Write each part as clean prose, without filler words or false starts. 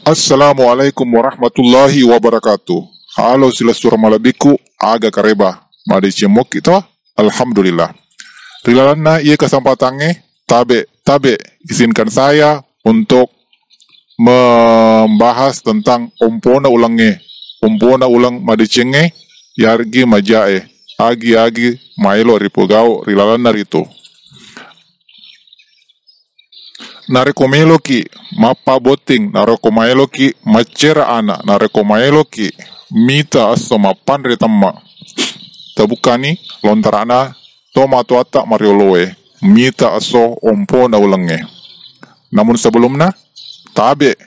Assalamualaikum warahmatullahi wabarakatuh. Halo silaturahmalabiku aga kareba. Made cemok kita. Alhamdulillah. Rilalana ia kesempatannya tabe izinkan saya untuk membahas tentang ompona ulang made cenge yargi majae agi maelo ripogao rilalana rito. Narekomelo ki mapa boting narekomelo ki macera ana narekomelo ki mita aso mapan retamma tabukani lontarana toma tuata marioloe mita aso ompo na ulange. Namun sebelumnya tabe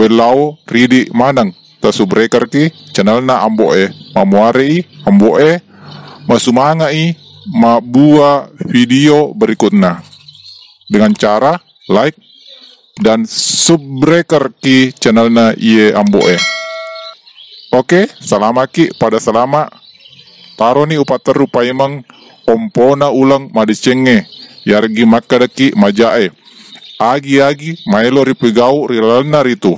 welau ridi manang tasubreker ki channelna amboe mamuarei amboe masumangai mabua video berikutnya dengan cara like dan subbreaker ki channelnya iye amboe. Oke, salama ki pada salama taro ni upateru paimang ompona ulang madicenge yargi makadaki majae agi maelo ripigau rilalna ritu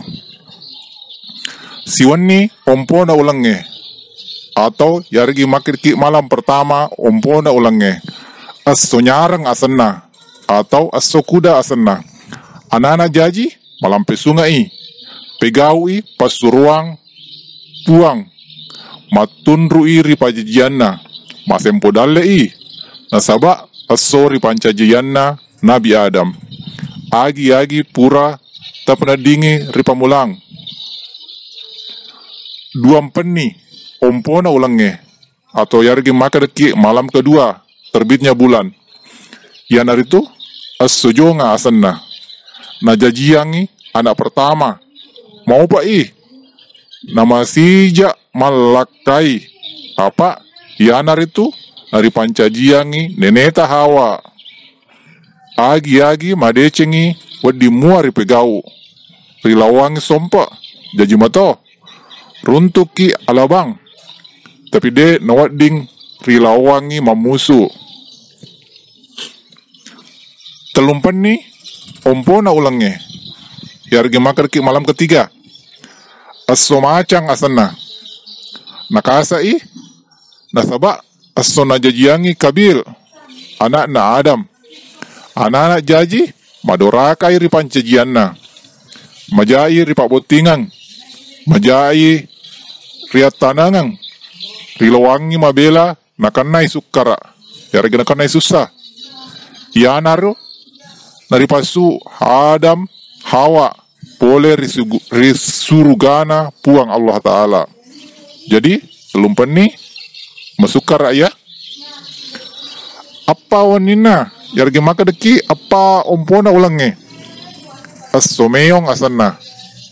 siwani ompona ulange atau yargi makirki malam pertama ompona ulange as-sunyarang asenna atau asokuda asenna anana jaji malam pesungai pegaui pasuruang puang matunru iri pajajianna masempo dalle nasaba asori pancajianna Nabi Adam agi pura tapna dingi ripamulang duam penni ompona ulange atau yargi makadeki malam kedua terbitnya bulan yanar itu as-sujonga asanna najajiangi anak pertama mau pak nama sija malakai apa yanar itu dari pancajiangi neneta Hawa agi madecengi wadi muari pegau rilawangi sompa jaji mato runtuki alabang tapi de nawading rilawangi mamusu telumpan nih ompona ulangnya yargi makar ki malam ketiga aso macang asana nakasai nasaba aso najajiangi kabil anak na Adam anak jaji madorakai ri pancajianna majai ri pabotingang majai riat tanangang rilawangi mabela nakanai sukara yargi nakanai susah yanaru naripasu Adam Hawa boleh risurugana puang Allah Ta'ala. Jadi telumpan nih masukar ya apa wanina yargi maka deki apa ompona ulange as-someyong asana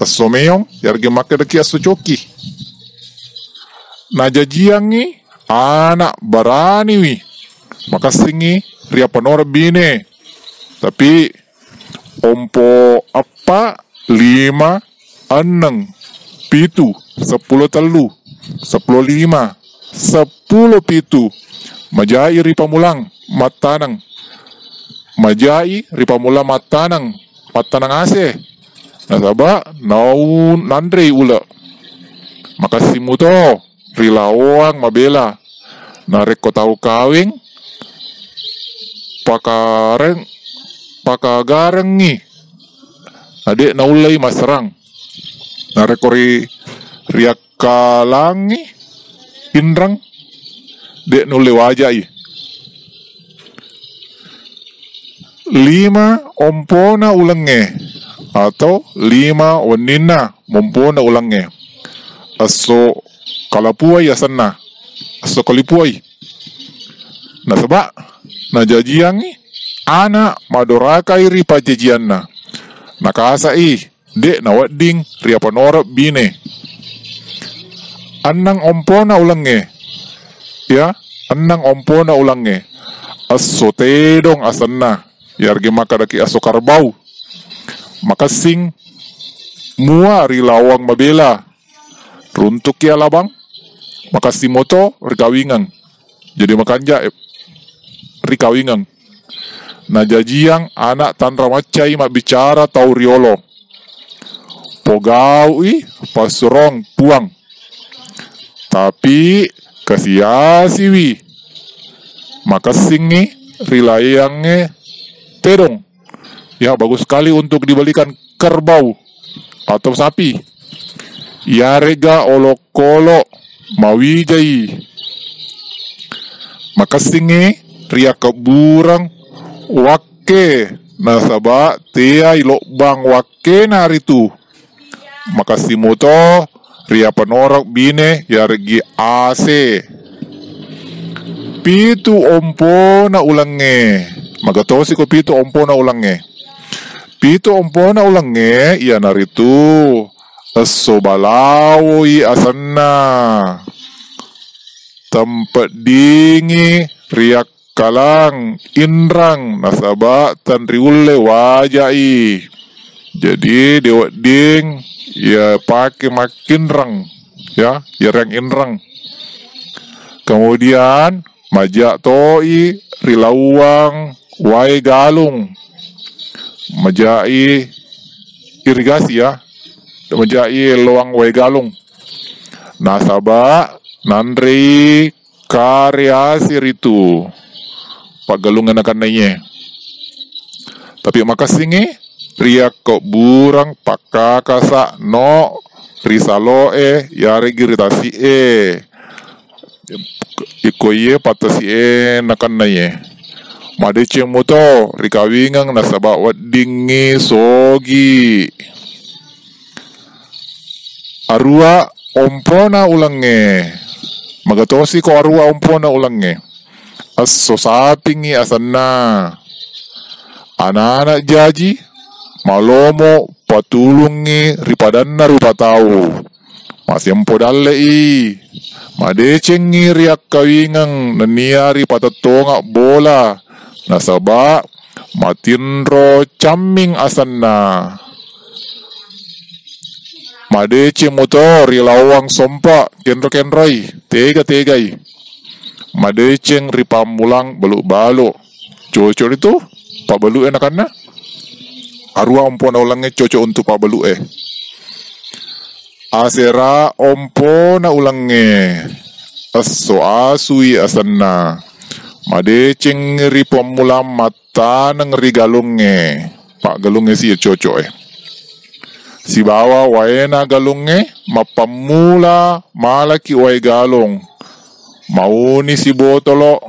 as-someyong yargi maka deki as-sucoki najajiangi anak barani wi makasingi ria panora bine tapi ompo apa 5 6 7 10 telu 10 5 10 7 majai ripamulang matanang majai ripamulang matanang ase nasaba naun nandre ula makasimu to rilawang mabela narek ko tau kawing pakagareng nih adek naulai masrang narekori riak kalangi inrang dek nule wajai 5 ompona ulange atau 5 wanina mompona ulange aso kalapuai asana aso kalipuai nasaba najajiangi anak madorakai ri pajajianna nakasai dek nawading ria panorap bine annang ompona ulange ya annang ompona ulange aso tedong asanna yargi makadaki aso karbau makasing mua rilawang mabela runtuk ya labang makasimoto rikawingang jadi makanja rikawingang najajiang anak tanra macai mak bicara tau riolo pogawi pasurong puang. Tapi kasiasiwi makasingi rilayangnya terong. Ya, bagus sekali untuk dibelikan kerbau atau sapi. Ya rega olok-olok mawijai. Makasingi ria keburang wake nasaba tea ilok bang wake naritu. Makasih moto ria penorok bine ya regi ase. Pitu ompo na ulange. Magatosi ko pitu ompo na ulange. Pitu ompo na ulange ya naritu. Aso balawi asana. Tempat dingi riak kalang inrang nasaba tanriule wajai. Jadi dewa ding ya pakai makin rang ya rang inrang. Kemudian majak toi rilawang wai galung. Majai irigasi ya. Majai luang wai galung. Nasaba nandri karyasir itu pagalungan akan nanya. Tapi makasingi ria kok burang pakakasa no risaloe yare giritasi ikoye patasi nakan nanya. Madece moto rikawingang nasaba wadingi sogi arua ompona ulange. Magatosi ko arua ompona ulange. Aso sapingi asana. Anak-anak jaji malomo patulungi ripadanna rupatau. Masih empodalle i. Madecengi riak kawingang naniari patatonga bola. Nasaba matinro camming asana. Madece motor rilawang sompa kenro-kenroi tega-tegai. Madeceng ripamulang baluk-baluk. Cocok itu pak baluk enakanna. Arua ompona ulangnya cocok untuk pak baluk Asera ompona ulangnya. Aso asui asana. Madeceng ripamulang mata nang rigalungnya. Pak galungnya sih cocok Si bawa waena galunge mapamula malaki wai galung. Mauni si botolo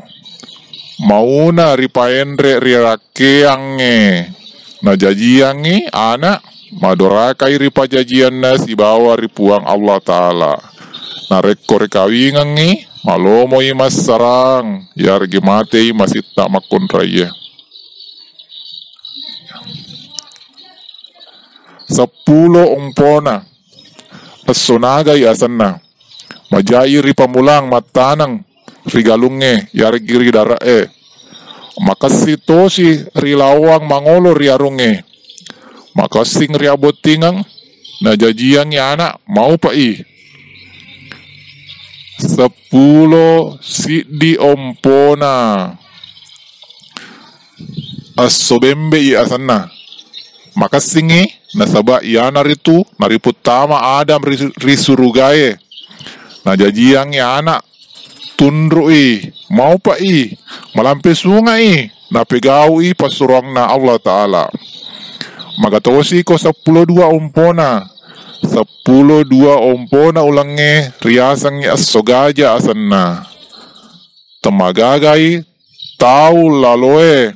mauna ripaendre rirakeange. Na jajiangi anak madorakai ripa jajian na si bawa ripuang Allah Ta'ala. Na rekor kawingangi malomo imas sarang yargi matei masita makon raya. 10 ompona asonagay asanna majai ripamulang matanang rigalunge yargiri darae makasitosi rilawang mangolo riarunge makasing riabotingang najajiang ya anak mau pai 10 sidi ompona asobembe i asanna makasingi nasaba iana ritu nariputama Adam risurugaye najajiang ya anak tundrui mau pai malampe sungai napegaui pasurang na Allah Ta'ala. Magatosi ko 12 ompona 12 ompona ulange riasang ya sogaja asanna temagagai tau laloe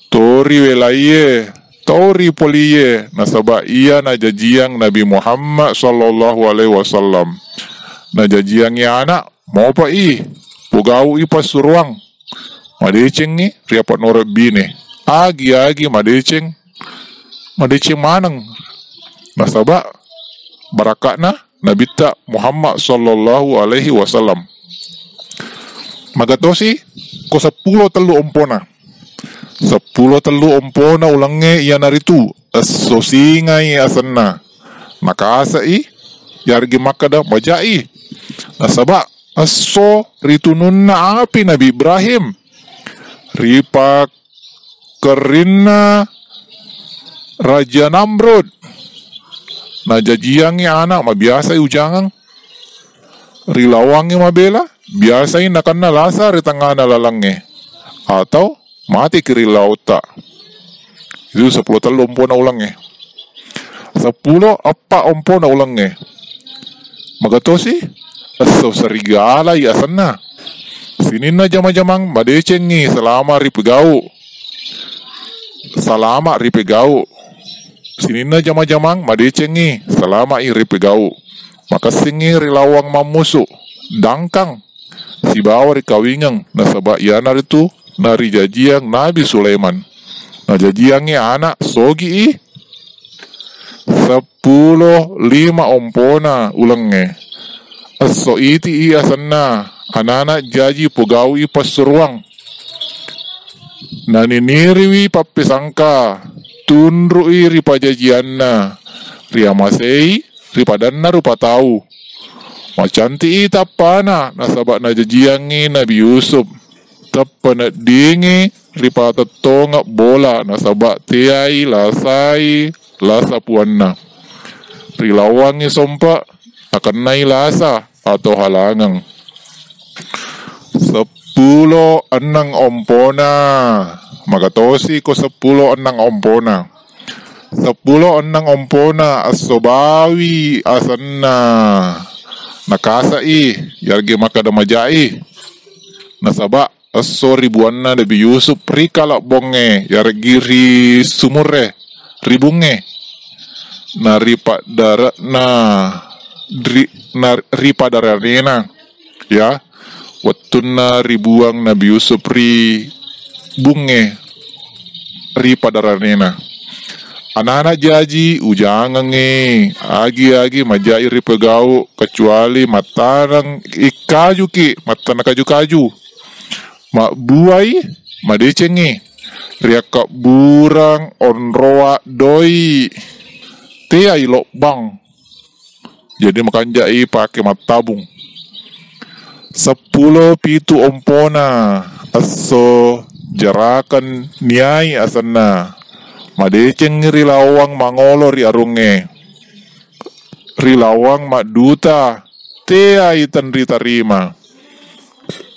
tori welaye Tauri poliye nasaba iya najajiang Nabi Muhammad sallallahu alaihi wasallam. Najajiang ya anak mau pa pugau pasuruang. Madeceng ni riapat norab bine. Agi madeceng manang. Nasaba barakatna Nabi Muhammad sallallahu alaihi wasallam. Magatosi ko 10 telu ompona. 10 telu ompona ulange iya naritu asosingai asana makasai yargi makada majai nasaba aso ritununna api Nabi Ibrahim ripa kerinna Raja Namrud Na jajiangi anak mabiasa ujangang. Rilawangi mabela biasa nakan na lasa ri tengah na lalange. Atau mati kiri lauta. Itu 10 telu ompo na ulange. 10 apa ompo na ulange. Magatosi aso serigala ya sana. Sinin na jama-jamang madecengi selama ripegau. Selama ripegau. Sinin na jama-jamang madecengi selama ripegau. Maka singi rilawang mamusu dangkang si bawa rikawingang nasaba yanar itu nari jajiang Nabi Sulaiman. Na jajiangnya anak sogi 10 5 ompona ulange. Aso iti asanna anak jaji pugawi pasuruang. Naniniriwi papisangka tunrui ripajajianna riamasei ripadanna rupa tahu. Macanti itapana nasabak na jajiangi Nabi Yusuf. Tapana dingi ripa tetonga bola nasabak tiai lasai lasa puanna. Rilawangi sompa akan nai lasa atau halangang. 10 enang ompona. Magatosi ko 10 enang ompona. 10 enang ompona asobawi asanna. Nakasai yargi makadamajai. Nasaba aso ribuanna Nabi Yusuf rikala bonge yargi ri sumure ribunge. Naripa dara ripa dararena ya. Wattuna ribuang Nabi Yusuf ri bunge ripa dararena. Anak-anak jaji ujangange agi-agi majai ripegau kecuali matarang ikaju ki matana kaju-kaju mak buai madecengi riaka burang onroa doi tia ilok bang jadi makan jai pakai matabung 10 pitu ompona aso jarakan niai asana. Madeceng rilawang mangolor arunge. Rilawang maduta tea itan ritarima.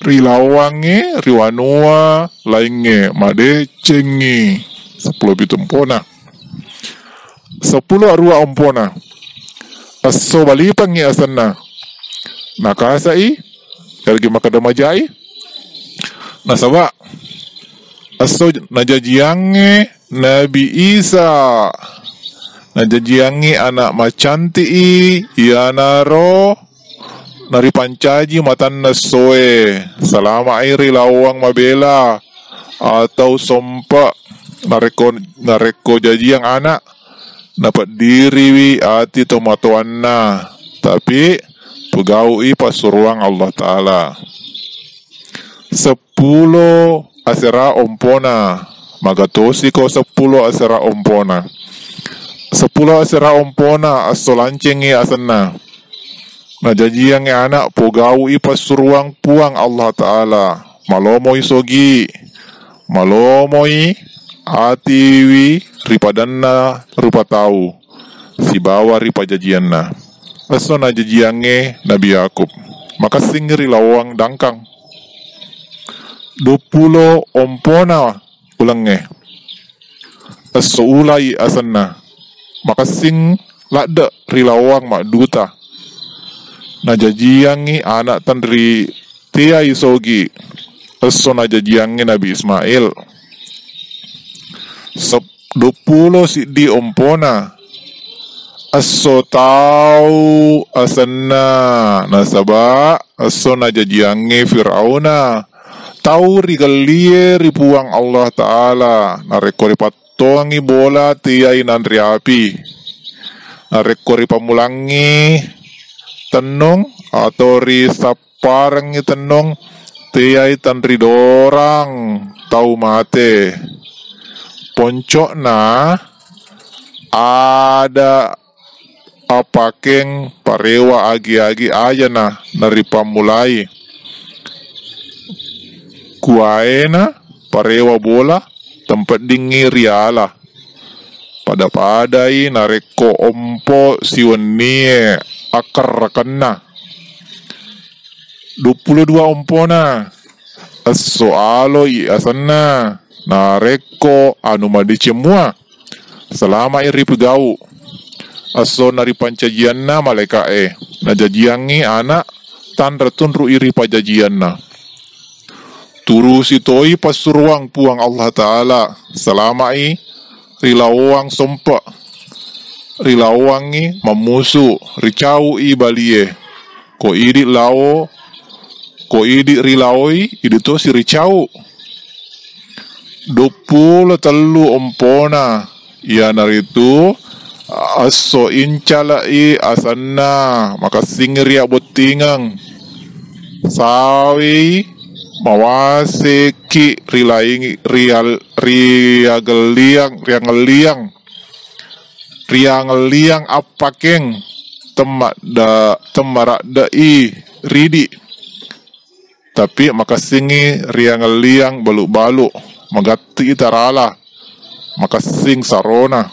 Rilawange riwanua lainge madecengi 10 pitu ompona. 10 arua ompona. Aso balipangi asana. Nakasai yargi makadamajai. Nasaba aso najajiange Nabi Isa najajiangi anak macanti ianaro nari pancaji matan nasoe selama airi lawang mabela atau sompa nareko jajiang anak dapat diriwi ati tomatoanna tapi pegaui pasuruang Allah Ta'ala 10 asera ompona. Magatosi ko 10 asera ompona. 10 asera ompona asolancengi asana. Najajiang anak pogawi pasuruang puang Allah Ta'ala. Malomoi sogi. Malomoi atiwi ripadanna rupa tahu. Si bawa ripajajianna. Aso najajiange Nabi Yakub. Maka singri lawang dangkang. 20 ompona ulange aso ulai asanna makasing lada rilawang mak duta najajiangi anak tanri tia isogi aso najajiangi Nabi Ismail 20 sidi ompona aso tau asanna nasaba aso najajiangi Fir'auna tau rigalie ripuang Allah Ta'ala narekori patongi bola tiai nandri api narekori pamulangi tenung atau ri saparangi tenung tiai tanri dorang tau mate poncok na ada apakeng parewa agi-agi aja na nari pamulai kuaena parewa bola tempat dingi riala pada-padai nareko ompo siwenie akar kena 22 ompona soalo i asana nareko anu madicemua selama iri pegau aso nari pancajianna malekae najajiangi anak tan retunru iri pajajianna turu sitoi pasuruang puang Allah Ta'ala selama i rilawang sompa rilawangi mamusu ricau i balie ko idi lao ko idi rilaoi idi to si ricau 23 ompona ia naritu aso incala i asanna maka singria botingang sawi mawase ki rilaingi riangeliang apakeng temarak dai ridi tapi makasingi riangeliang baluk-baluk magati tarala makasing sarona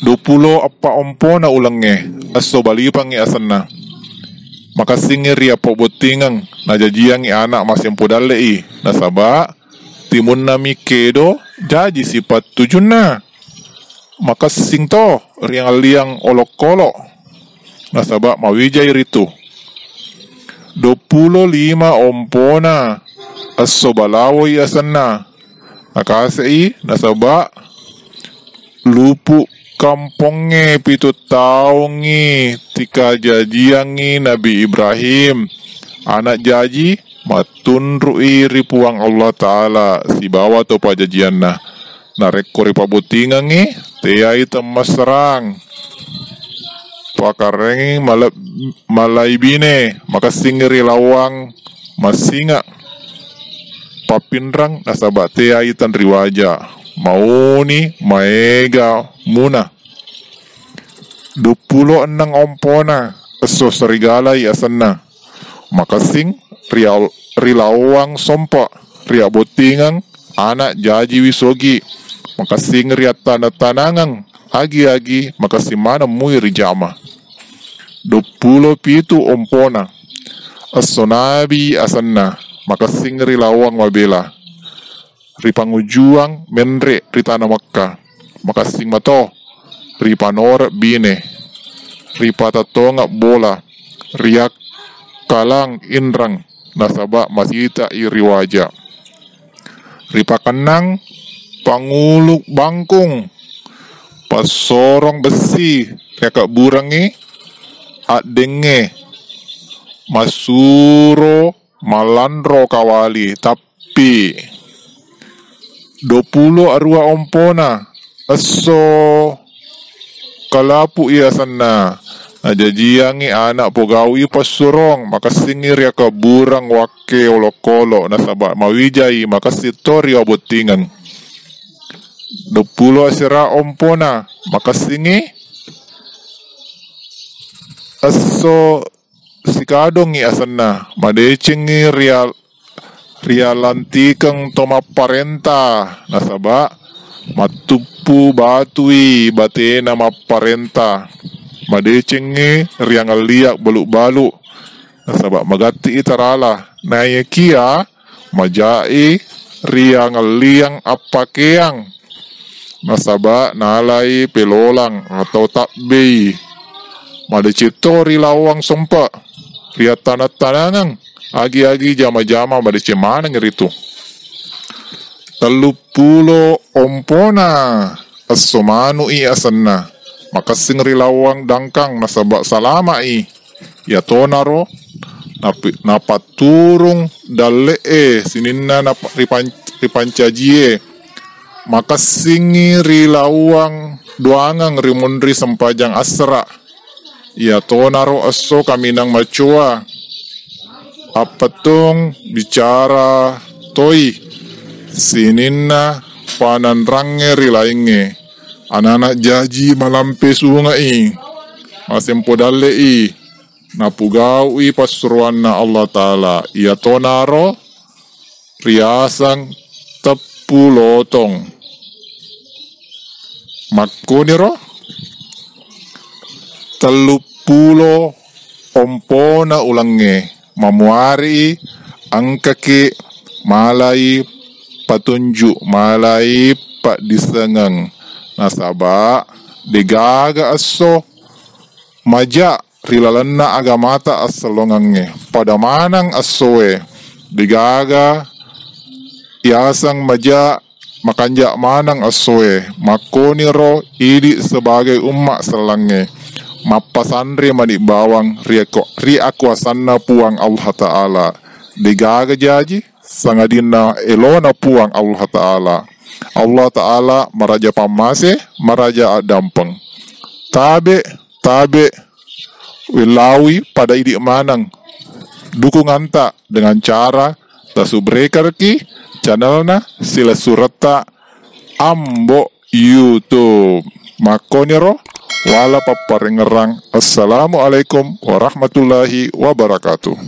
20 apa ompona ulange aso balipang i asanna makasingi ria pobotingang najajiang i anak masih podale i nasaba timun nami kedo jaji sifat tujuna makasing to riang liang olok-kolok nasaba mawijay ritu 25 ompona aso balawo i asanna nakasei nasaba lupu kampongnya pitu taungi tika jajiangi Nabi Ibrahim anak jaji matunru iri puang Allah Ta'ala si bawa to pajajianna narek kori pabutingangi teai temas serang pakarengi malai bine maka singiri lawang masinga papinrang nasaba teai tan riwaja mauni maega muna 26 ompona so serigala i asanna makasing rilawang sompa ria botingang anak jaji wisogi makasing ria tanangang agi-agi makasing mana mui rijama 27 ompona so nabi asanna makasing rilawang mabela ripangujuang menre ritana Makkah makasing mato ripanor bine ripatatonga bola riak kalang inrang nasaba masita iriwaja ripakenang panguluk bangkung pasorong besi riaka burangi adenge masuro malandro kawali tapi 20 arua ompona aso kalapu ia sana najajiangi anak pogawi pasurong makasingi ria kaburang wake olokolo nasaba mawijai makasitori abotingan 20 asira ompona makasingi aso sikadong i asana madecengi ria lantikang toma parenta nasaba matupu batui batena maparenta madecenge riang liak baluk-baluk nasaba magati itarala naya kia majai riang liang apakeang nasaba nalai pelolang atau takbei madecitori lawang sompa ria tanah-tanangang agi-agi jama-jama madece mana ngeritu 30 ompona asomanu i asanna makasing rilawang dangkang nasaba salama i ya tonaro napaturung dalle sininna ripancajie makasingi rilawang doangang rimundri sempajang asra ya tonaro aso kaminang macua apatong bicara toi sininna pananrange rilainge anak-anak jaji malampe sungai masempo dalle i napugau i pasuruanna Allah Ta'ala ia tonaro riasang tepu lotong Makoniro 30 ompona ulange mamuari angkaki malai patunjuk malai pak disengang nasaba digaga aso maja rilalana agamata asalongange pada manang asoe digaga iasang maja makanja manang asoe makoniro idi sebagai umat selange mapasandri mani bawang ri akuasanna puang Allah Ta'ala digaga jaji sangadina elona puang Allah Ta'ala. Allah Ta'ala maraja pamase maraja adampeng tabe wilawi pada idi manang dukungan tak dengan cara tasubrekarki channelna sila surata ambo YouTube makoniro wala paparengerang. Assalamualaikum warahmatullahi wabarakatuh.